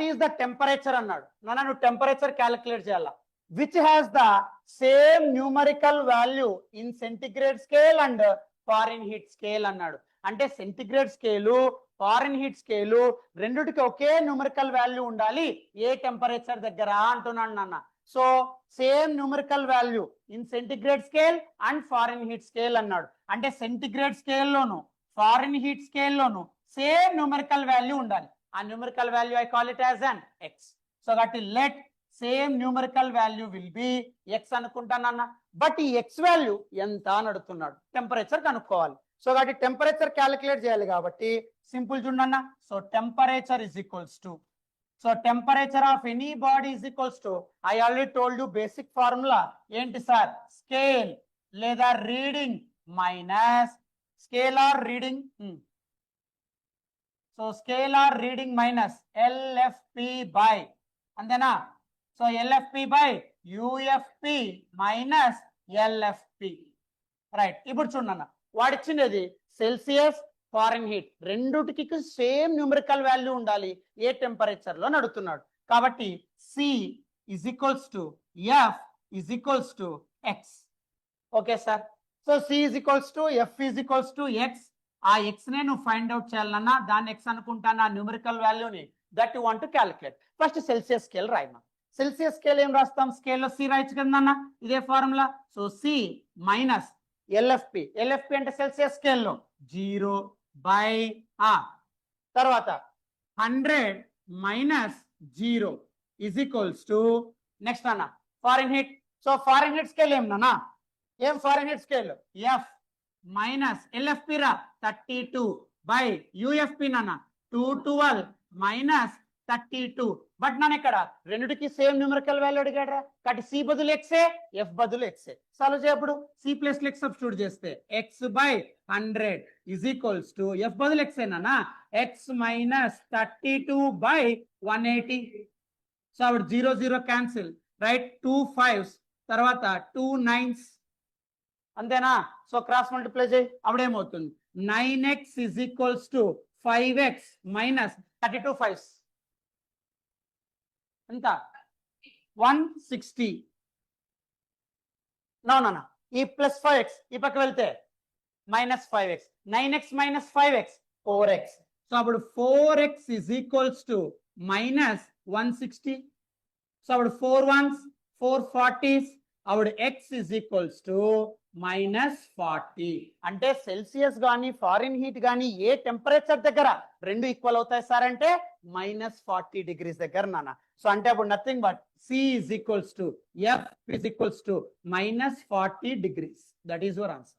Is the temperature అన్నాడు. నువ్వు temperature calculate చేయాలా, which has the same numerical value in centigrade scale and Fahrenheit scale అన్నాడు. అంటే centigrade scale foreign heat scale రెండిటికి ఒకే numerical value ఉండాలి ఏ temperature దగ్గర అంటున్నాడు నాన్న. So same numerical value in centigrade scale and Fahrenheit scale అన్నాడు. అంటే సెంటిగ్రేడ్ స్కేల్లోను ఫారిన్ హీట్ స్కేల్లోను సేమ్ న్యూమరికల్ వాల్యూ ఉండాలి. ఆ numerical value I call it as an X. So కాబట్టి let same numerical value will be X అనుకుంటానన్న. But ఈ X value ఎంత అని అడుగుతున్నాడు, టెంపరేచర్ కనుక్కోవాలి. సో కాబట్టి టెంపరేచర్ క్యాలిక్యులేట్ చేయాలి కాబట్టి సింపుల్ చూడన్న. So temperature is equals to, so temperature of any body is equals to, I already told you basic formula ఏంటి సార్, స్కేల్ లేదా reading minus scalar reading. So scalar reading minus LFP by, అంతేనా. So LFP by UFP minus LFP. Right, ఇప్పుడు చూడన్న, వాడిచ్చినది Celsius Fahrenheit రెండుటికి same numerical value ఉండాలి ఏ temperature లో నడుతున్నాడు. కాబట్టి C is equals to F is equals to X. Okay sir. So C is equals to F is equals to X. ఆ ఎక్స్ నే నువ్వు ఫైండ్ అవుట్ చేయాలన్నా దాన్ని ఎక్స్ అనుకుంటాను, ఆ న్యూమరికల్ వాల్యూని that you want to calculate. First Celsius scale రాయమా. Celsius scale ఏం రాస్తాం, స్కేల్లో సి రాయొచ్చు కదా అన్న, ఇదే formula. So C minus LFP, LFP అంటే సెల్సియస్ స్కేల్లో 0 బై తర్వాత 100 minus 0 is equals to next అన్న Fahrenheit. So Fahrenheit scale ఏం నాన్న, ఏం Fahrenheit scale F minus LFP రా 32 బై యుఎఫ్పి నాన్న 212 మైనస్ 32. బట్ నన్ను ఇక్కడ రెండుకి సేమ్ న్యూమరికల్ వాల్యూ అడిగాడు, కాబట్టి సి బదులు ఎక్సే ఎఫ్ బదులు ఎక్సే. సాల్వ్ చేయప్పుడు సి ప్లస్ ఎక్స్ సబ్స్టిట్యూట్ చేస్తే X by 100 is equals to F బదులు ఎక్స్ ఏనా ఎక్స్ మైనస్ 32 బై 180. సో అప్పుడు 0 0 క్యాన్సిల్, రైట్, 2 5s తర్వాత 2 9s, అంతేనా. సో క్రాస్ మల్టిప్లై చేయి, అప్పుడేమవుతుంది 9x is equals to 5x minus 32 5s ఎంత 160. నా ఈ ప్లస్ 5x ఈ పక్క వెళ్తే minus 5x, 9x minus 5x 4x. So అప్పుడు 4x is equals to minus 160. So అప్పుడు 4 1s 4 40s, అప్పుడు x is equals to minus 40. అంటే సెల్సియస్ కానీ ఫారిన్ హీట్ కానీ ఏ టెంపరేచర్ దగ్గర రెండు ఈక్వల్ అవుతాయి సార్ అంటే మైనస్ 40 డిగ్రీస్ దగ్గర నాన్న. సో అంటే అప్పుడు nothing but C is equals to F is equals to minus 40 degrees. That is your answer.